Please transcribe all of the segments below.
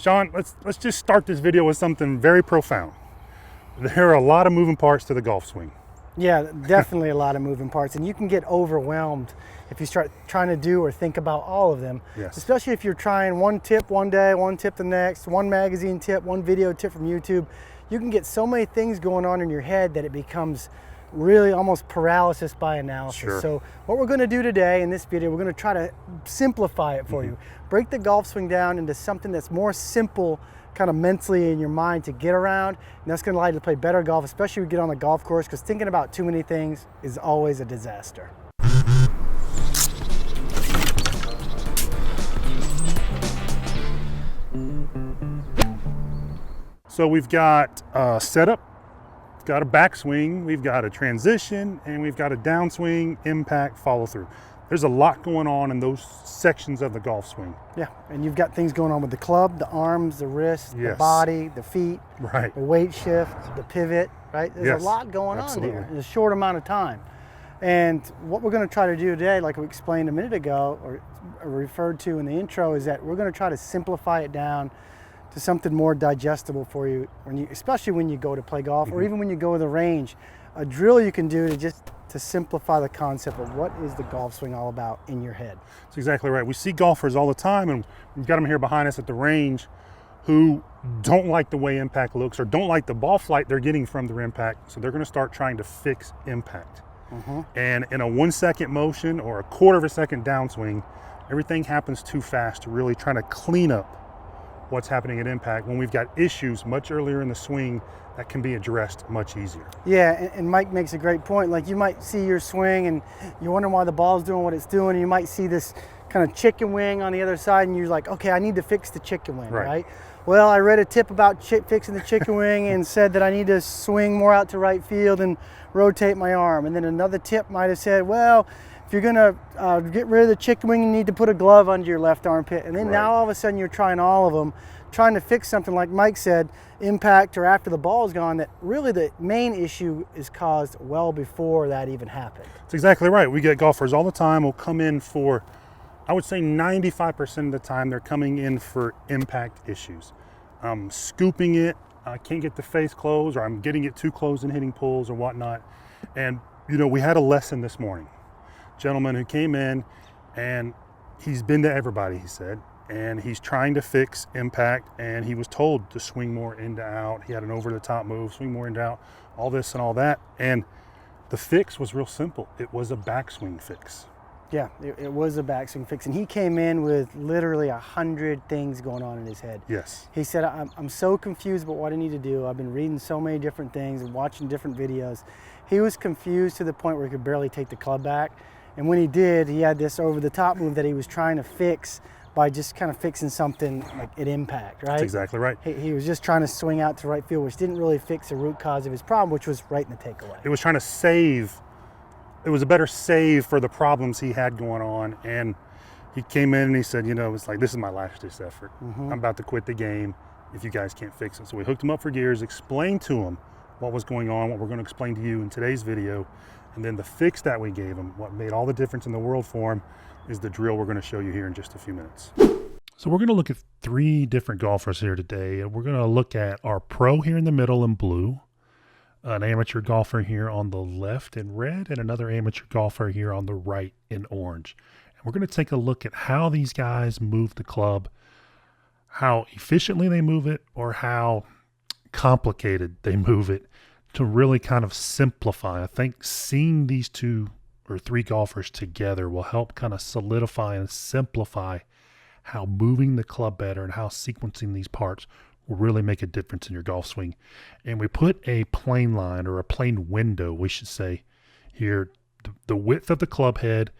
Sean, let's just start this video with something very profound. There are a lot of moving parts to the golf swing. Yeah, definitely a lot of moving parts, and you can get overwhelmed if you start trying to do or think about all of them. Yes. Especially if you're trying one tip one day, one tip the next, one magazine tip, one video tip from YouTube. You can get so many things going on in your head that it becomes really almost paralysis by analysis. Sure. So what we're going to do today in this video, we're going to try to simplify it for you. Break the golf swing down into something that's more simple kind of mentally in your mind to get around, and that's going to allow you to play better golf, especially when you get on the golf course, because thinking about too many things is always a disaster. So we've got a setup, we've got a backswing, we've got a transition, and we've got a downswing, impact, follow through. There's a lot going on in those sections of the golf swing. Yeah, and you've got things going on with the club, the arms, the wrists, Yes. the body, the feet, Right. the weight shift, the pivot, right? There's Yes, a lot going absolutely. on there in a short amount of time. And what we're going to try to do today, like we explained a minute ago, or referred to in the intro, is that we're going to try to simplify it down to something more digestible for you, especially when you go to play golf, or even when you go to the range. A drill you can do to simplify the concept of what is the golf swing all about in your head. That's exactly right. We see golfers all the time, and we've got them here behind us at the range who don't like the way impact looks or don't like the ball flight they're getting from their impact, so they're going to start trying to fix impact. And in a 1 second motion or a quarter of a second downswing, everything happens too fast to really try to clean up what's happening at impact when we've got issues much earlier in the swing that can be addressed much easier. Yeah, and Mike makes a great point. Like, you might see your swing and you wonder why the ball's doing what it's doing, and you might see this kind of chicken wing on the other side, and you're like, okay, I need to fix the chicken wing, right? Well, I read a tip about fixing the chicken wing and said that I need to swing more out to right field and rotate my arm. And then another tip might have said, well, if you're gonna get rid of the chicken wing, you need to put a glove under your left armpit. And then now all of a sudden you're trying all of them, trying to fix something like Mike said, impact or after the ball's gone, that really the main issue is caused well before that even happened. That's exactly right. We get golfers all the time who'll come in for, I would say 95% of the time, they're coming in for impact issues. Scooping it, I can't get the face closed, or I'm getting it too close and hitting pulls or whatnot. And you know, we had a lesson this morning. Gentleman who came in, and he's been to everybody, he said, and he's trying to fix impact, and he was told to swing more in to out. He had an over the top move, swing more in to out, all this and all that. And the fix was real simple. It was a backswing fix. Yeah, it was a backswing fix, and he came in with literally 100 things going on in his head. Yes. He said, I'm so confused about what I need to do. I've been reading so many different things and watching different videos. He was confused to the point where he could barely take the club back. And when he did, he had this over-the-top move that he was trying to fix by just kind of fixing something like at impact, right? That's exactly right. He was just trying to swing out to right field, which didn't really fix the root cause of his problem, which was right in the takeaway. It was trying to save. It was a better save for the problems he had going on. And he came in and he said, you know, it's like, this is my last ditch effort. I'm about to quit the game if you guys can't fix it. So we hooked him up for gears, explained to him what was going on, what we're going to explain to you in today's video. And then the fix that we gave him, what made all the difference in the world for him, is the drill we're going to show you here in just a few minutes. So we're going to look at 3 different golfers here today. And we're going to look at our pro here in the middle in blue, an amateur golfer here on the left in red, and another amateur golfer here on the right in orange. And we're going to take a look at how these guys move the club, how efficiently they move it, or how complicated they move it, to really kind of simplify. I think seeing these 2 or 3 golfers together will help kind of solidify and simplify how moving the club better and how sequencing these parts will really make a difference in your golf swing. And we put a plane line, or a plane window, we should say, here, the width of the club head.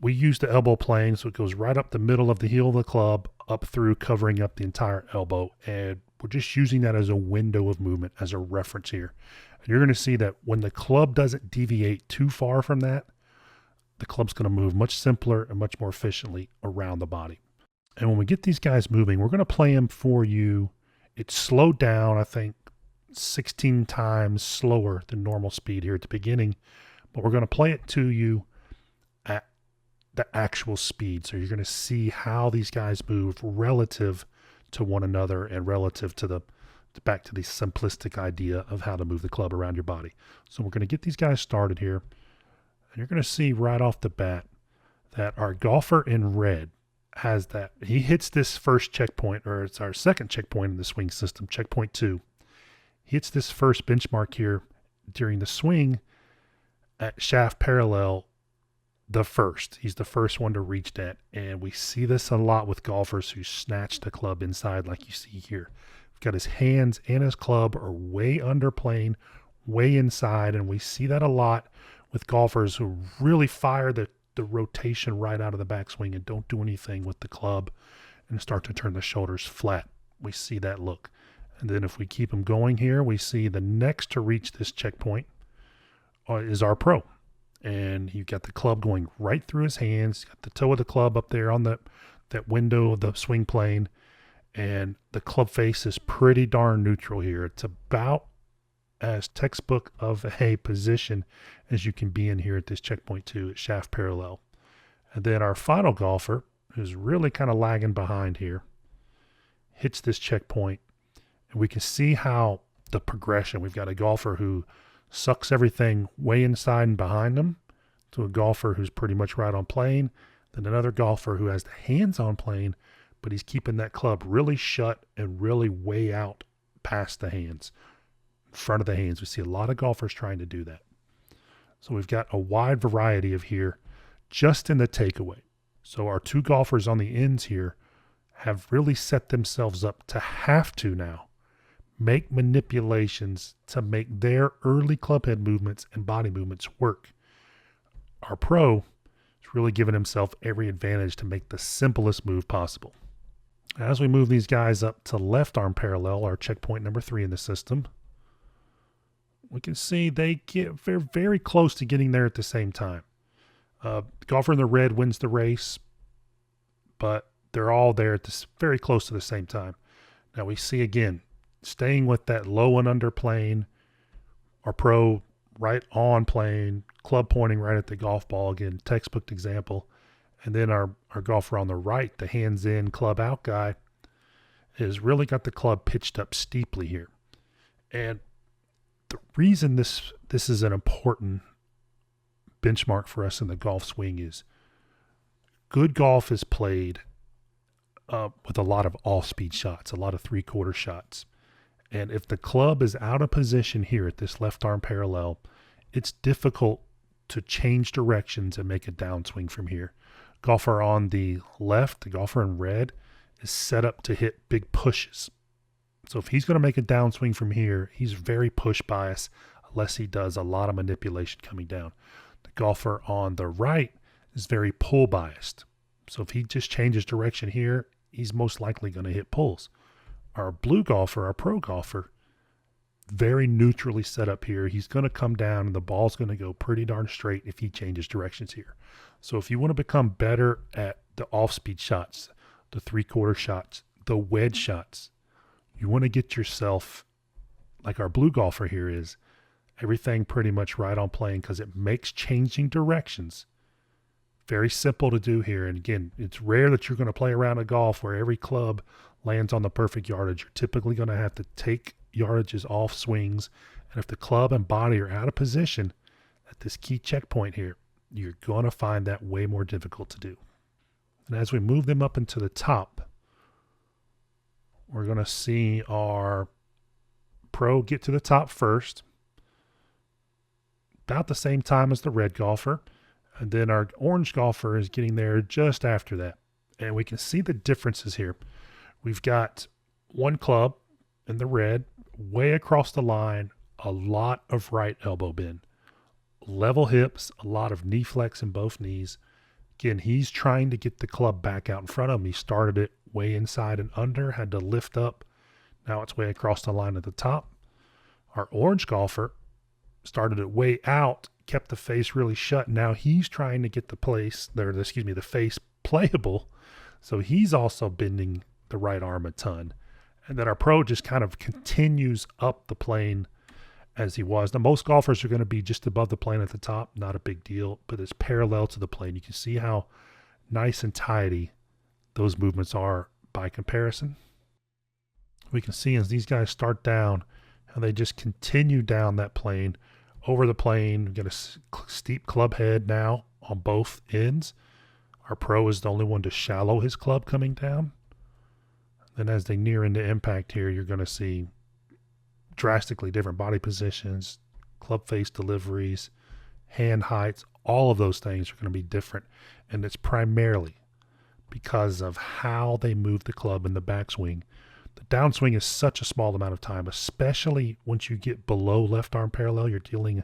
We use the elbow plane, so it goes right up the middle of the heel of the club, up through, covering up the entire elbow. And we're just using that as a window of movement, as a reference here. And you're going to see that when the club doesn't deviate too far from that, the club's going to move much simpler and much more efficiently around the body. And when we get these guys moving, we're going to play them for you. It's slowed down, I think, 16 times slower than normal speed here at the beginning. But we're going to play it to you at the actual speed. So you're going to see how these guys move relative to one another and relative to back to the simplistic idea of how to move the club around your body. So we're going to get these guys started here. And you're going to see right off the bat that our golfer in red has that. He hits this first checkpoint, or it's our second checkpoint in the swing system, checkpoint 2. He hits this first benchmark here during the swing at shaft parallel the first. He's the first one to reach that. And we see this a lot with golfers who snatch the club inside like you see here. He's got his hands and his club are way under plane, way inside. And we see that a lot with golfers who really fire the rotation right out of the backswing and don't do anything with the club and start to turn the shoulders flat. We see that look. And then if we keep them going here, we see the next to reach this checkpoint is our pro. And you've got the club going right through his hands. Got the toe of the club up there on that window of the swing plane. And the club face is pretty darn neutral here. It's about as textbook of a position as you can be in here at this checkpoint 2 at shaft parallel. And then our final golfer, who's really kind of lagging behind here, hits this checkpoint. And we can see how the progression, we've got a golfer who sucks everything way inside and behind him, to a golfer who's pretty much right on plane, then another golfer who has the hands on plane, but he's keeping that club really shut and really way out past the hands, in front of the hands. We see a lot of golfers trying to do that. So we've got a wide variety of here just in the takeaway. So our 2 golfers on the ends here have really set themselves up to have to now make manipulations to make their early club head movements and body movements work. Our pro is really giving himself every advantage to make the simplest move possible. As we move these guys up to left arm parallel, our checkpoint number 3 in the system, we can see they get very, very close to getting there at the same time. The golfer in the red wins the race, but they're all there at this very close to the same time. Now we see again, staying with that low and under plane, our pro right on plane, club pointing right at the golf ball, again, textbook example. And then our golfer on the right, the hands in, club out guy, has really got the club pitched up steeply here. And the reason this is an important benchmark for us in the golf swing is good golf is played with a lot of off-speed shots, a lot of three-quarter shots. And if the club is out of position here at this left arm parallel, it's difficult to change directions and make a downswing from here. Golfer on the left, the golfer in red, is set up to hit big pushes. So if he's going to make a downswing from here, he's very push biased unless he does a lot of manipulation coming down. The golfer on the right is very pull biased. So if he just changes direction here, he's most likely going to hit pulls. Our blue golfer, our pro golfer, very neutrally set up here. He's going to come down and the ball's going to go pretty darn straight if he changes directions here. So if you want to become better at the off-speed shots, the three-quarter shots, the wedge shots, you want to get yourself, like our blue golfer here is, everything pretty much right on plane, because it makes changing directions very simple to do here. And again, it's rare that you're going to play around a golf where every club lands on the perfect yardage. You're typically going to have to take yardages off swings. And if the club and body are out of position at this key checkpoint here, you're going to find that way more difficult to do. And as we move them up into the top, we're going to see our pro get to the top first, about the same time as the red golfer. And then our orange golfer is getting there just after that. And we can see the differences here. We've got one club in the red, way across the line, a lot of right elbow bend, level hips, a lot of knee flex in both knees. Again, he's trying to get the club back out in front of him. He started it way inside and under, had to lift up. Now it's way across the line at the top. Our orange golfer started it way out, kept the face really shut. Now he's trying to get the face playable. So he's also bending the right arm a ton. And then our pro just kind of continues up the plane as he was. Now most golfers are going to be just above the plane at the top, not a big deal, but it's parallel to the plane. You can see how nice and tidy those movements are by comparison. We can see as these guys start down, how they just continue down that plane, over the plane. We get a steep club head now on both ends. Our pro is the only one to shallow his club coming down. Then as they near into impact here, you're going to see drastically different body positions, club face deliveries, hand heights. All of those things are going to be different. And it's primarily because of how they move the club in the backswing. The downswing is such a small amount of time, especially once you get below left arm parallel. You're dealing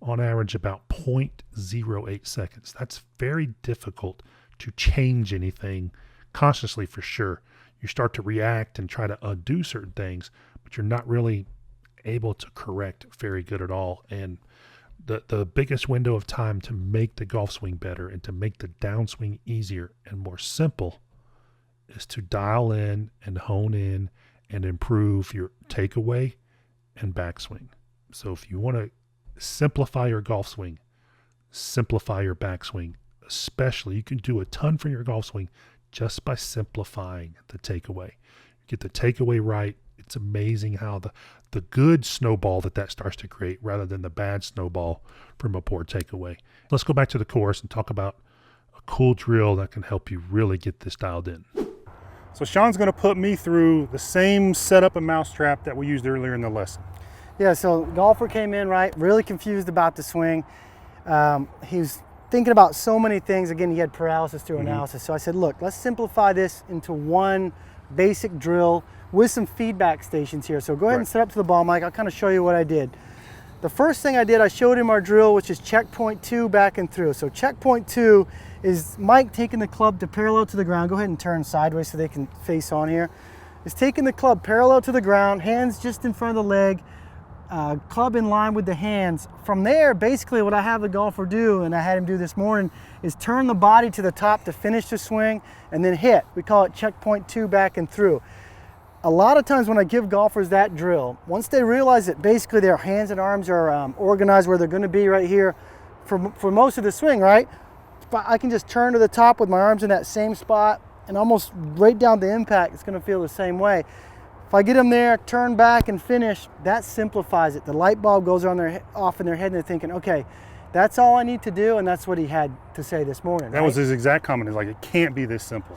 on average about 0.08 seconds. That's very difficult to change anything consciously, for sure. You start to react and try to undo certain things, but you're not really able to correct very good at all. And the biggest window of time to make the golf swing better and to make the downswing easier and more simple is to dial in and hone in and improve your takeaway and backswing. So if you want to simplify your golf swing, simplify your backswing. Especially, you can do a ton for your golf swing just by simplifying the takeaway. You get the takeaway right. It's amazing how the good snowball that starts to create rather than the bad snowball from a poor takeaway. Let's go back to the course and talk about a cool drill that can help you really get this dialed in. So Sean's going to put me through the same setup and mousetrap that we used earlier in the lesson. Yeah, so golfer came in, right, really confused about the swing. He was thinking about so many things. Again, he had paralysis through analysis. So I said, look, let's simplify this into one basic drill with some feedback stations here. So go ahead and set up to the ball, Mike. I'll kind of show you what I did. The first thing I did, I showed him our drill, which is checkpoint 2 back and through. So checkpoint 2 is Mike taking the club to parallel to the ground. Go ahead and turn sideways so they can face on here. Is taking the club parallel to the ground, hands just in front of the leg, club in line with the hands. From there, basically what I have the golfer do, and I had him do this morning, is turn the body to the top to finish the swing and then hit. We call it checkpoint 2 back and through. A lot of times when I give golfers that drill, once they realize that basically their hands and arms are organized where they're going to be right here for most of the swing, right? I can just turn to the top with my arms in that same spot and almost right down the impact, it's going to feel the same way. If I get them there, turn back and finish, that simplifies it. The light bulb goes off in their head and they're thinking, okay, that's all I need to do, and that's what he had to say this morning. That was his exact comment. It's like, it can't be this simple.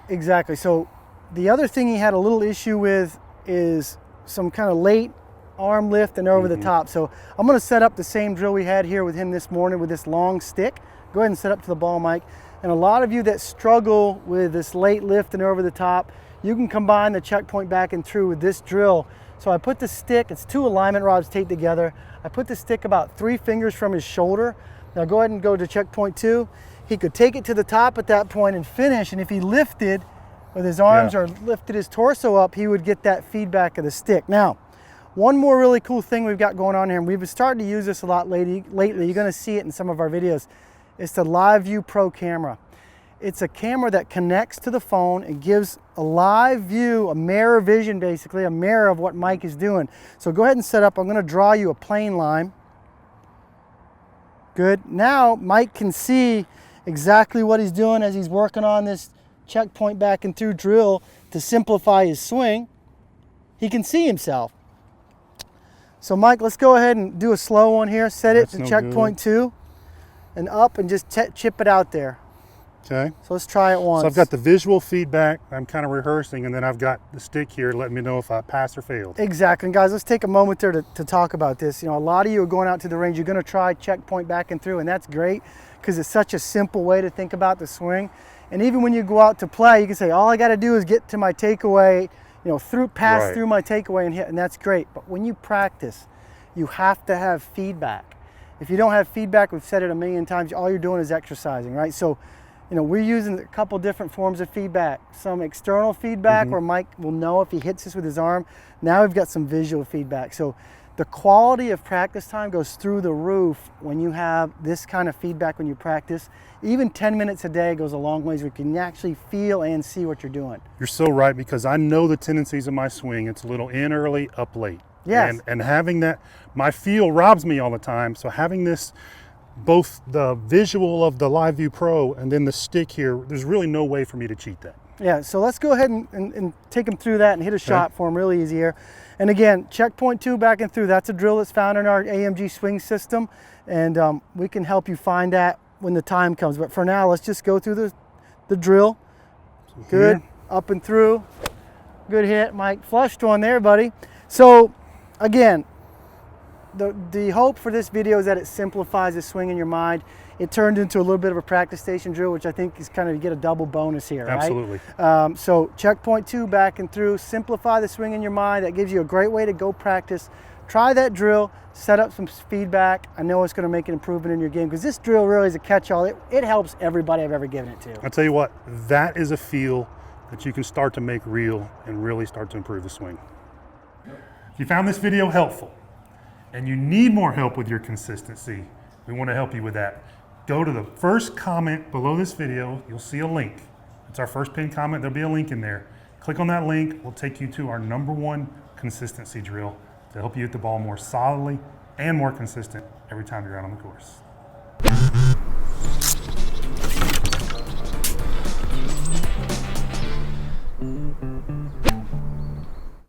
Exactly. So the other thing he had a little issue with is some kind of late arm lift and over the top. So I'm going to set up the same drill we had here with him this morning with this long stick. Go ahead and set up to the ball, Mike. And a lot of you that struggle with this late lift and over the top, you can combine the checkpoint back and through with this drill. So I put the stick, it's 2 alignment rods taped together. I put the stick about 3 fingers from his shoulder. Now go ahead and go to checkpoint 2. He could take it to the top at that point and finish. And if he lifted with his arms or lifted his torso up, he would get that feedback of the stick. Now, one more really cool thing we've got going on here, and we've started to use this a lot lately. You're gonna see it in some of our videos. It's the Live View Pro camera. It's a camera that connects to the phone and gives a live view, a mirror vision basically, a mirror of what Mike is doing. So go ahead and set up. I'm gonna draw you a plane line. Good. Now Mike can see exactly what he's doing as he's working on this checkpoint back and through drill to simplify his swing. He can see himself. So Mike, let's go ahead and do a slow one here. Set it to checkpoint 2 and up and just chip it out there. Okay. So let's try it once. So I've got the visual feedback, I'm kind of rehearsing, and then I've got the stick here letting me know if I passed or failed. Exactly. And guys, let's take a moment there to talk about this. You know, a lot of you are going out to the range, you're going to try checkpoint back and through, and that's great because it's such a simple way to think about the swing. And even when you go out to play, you can say, all I got to do is get to my takeaway, you know, pass through my takeaway and hit, and that's great. But when you practice, you have to have feedback. If you don't have feedback, we've said it a million times, all you're doing is exercising, right? So, you know, we're using a couple different forms of feedback. Some external feedback where Mike will know if he hits this with his arm. Now we've got some visual feedback. So the quality of practice time goes through the roof when you have this kind of feedback when you practice. Even 10 minutes a day goes a long ways. We can actually feel and see what you're doing. You're so right, because I know the tendencies of my swing. It's a little in early, up late. Yes. And having that, my feel robs me all the time. So having this both the visual of the Live View Pro and then the stick here, there's really no way for me to cheat that. Yeah, so let's go ahead and take them through that and hit a shot for them really easy here. And again, checkpoint 2 back and through, that's a drill that's found in our AMG swing system. And we can help you find that when the time comes. But for now, let's just go through the drill. Good, Here. up and through. Good hit, Mike. Flushed one there, buddy. So again, the hope for this video is that it simplifies the swing in your mind. It turned into a little bit of a practice station drill, which I think is kind of, you get a double bonus here, right? Absolutely. So checkpoint 2 back and through, simplify the swing in your mind. That gives you a great way to go practice. Try that drill, set up some feedback. I know it's going to make an improvement in your game because this drill really is a catch-all. It helps everybody I've ever given it to. I'll tell you what, that is a feel that you can start to make real and really start to improve the swing. If you found this video helpful and you need more help with your consistency, we want to help you with that. Go to the first comment below this video. You'll see a link. It's our first pinned comment. There'll be a link in there. Click on that link. We'll take you to our #1 consistency drill to help you hit the ball more solidly and more consistent every time you're out on the course.